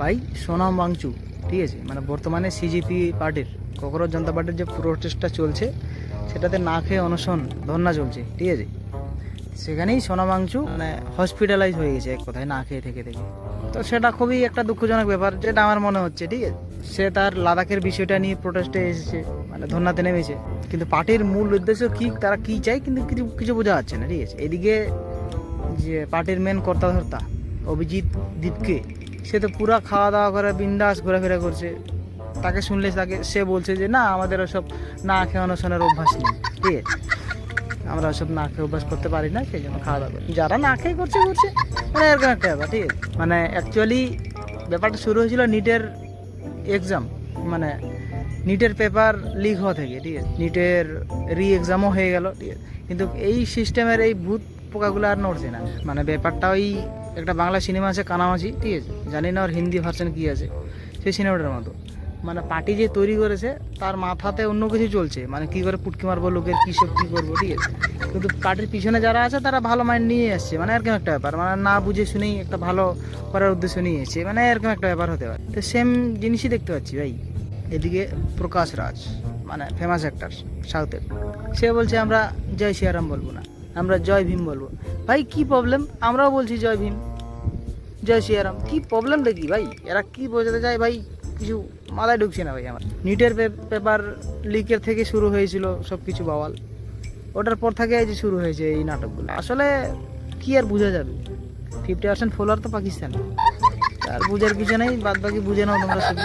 ভাই সোনাম ওয়াংচুক, ঠিক আছে, মানে বর্তমানে সিজিপি পার্টির, ককরোচ জনতা পার্টির যে প্রোটেস্টটা চলছে সেটাতে না খেয়ে অনশন ধর্না চলছে, ঠিক আছে। সেখানেই সোনাম ওয়াংচুক মানে হসপিটালাইজ হয়ে গেছে এক কথায়, না খেয়ে থেকে থেকে। তো সেটা খুবই একটা দুঃখজনক ব্যাপার, যেটা আমার মনে হচ্ছে, ঠিক আছে। সে তার লাদাখের বিষয়টা নিয়ে প্রোটেস্টে এসেছে, মানে ধর্নাতে নেমেছে, কিন্তু পার্টির মূল উদ্দেশ্য কি, তারা কি চায় কিন্তু কিছু কিছু বোঝা যাচ্ছে না, ঠিক আছে। এদিকে যে পার্টির মেন কর্তাধর্তা অভিজিৎ দীপকে, সে তো পুরা খাওয়া দাওয়া করে বিন্দাস ঘোরাফেরা করছে। তাকে শুনলে সে বলছে যে না, আমাদের ওসব না খেয়ে অনশনের অভ্যাস নেই, ঠিক আছে, আমরা ওসব না খেয়ে অভ্যাস করতে পারি না, সেই জন্য খাওয়া দাওয়া করি। যারা না খেয়ে করছে করছে, মানে এরকম একটা ব্যাপার, ঠিক আছে। মানে অ্যাকচুয়ালি ব্যাপারটা শুরু হয়েছিল নিটের এক্সাম, মানে নিটের পেপার লিক হওয়া থেকে, ঠিক আছে। নিটের এক্সামও হয়ে গেল, ঠিক আছে, কিন্তু এই সিস্টেমের এই ভূত পোকাগুলো আর নড়ছে না। মানে ব্যাপারটা ওই একটা বাংলা সিনেমা আছে কানামাছি, ঠিক আছে, জানি না ওর হিন্দি ভার্সন কী আছে, সেই সিনেমাটার মতো। মানে পার্টি যে তৈরি করেছে তার মাথাতে অন্য কিছু চলছে, মানে কী করে পুটকি মারবো লোকের, কী সব কী করবো, ঠিক আছে। কিন্তু পার্টির পিছনে যারা আছে তারা ভালো মাইন্ড নিয়ে আসছে, মানে এরকম একটা ব্যাপার, মানে না বুঝে শুনেই একটা ভালো করার উদ্দেশ্য নিয়ে এসছে, মানে এরকম একটা ব্যাপার হতে পারে। তো সেম জিনিসই দেখতে পাচ্ছি ভাই। এদিকে প্রকাশ রাজ, মানে ফেমাস অ্যাক্টার সাউথের, সে বলছে আমরা জয় শ্রীরাম বলবো না, আমরা জয় ভীম বলবো। ভাই কি প্রবলেম, আমরাও বলছি জয় ভীম জয় শ্রীরাম, কি প্রবলেমটা কি ভাই, এরা কি বোঝাতে চায় ভাই, কিছু মাথায় ঢুকছে না ভাই আমার। নিটের পেপার লিকের থেকে শুরু হয়েছিল সব কিছু বাওয়াল, ওটার পর থেকে এই যে শুরু হয়েছে এই নাটকগুলো। আসলে কি আর বোঝা যাবে, 50% ফলোয়ার তো পাকিস্তান, আর বুঝার কিছু নেই, বাদ বাকি বুঝে নাও তোমরা সব।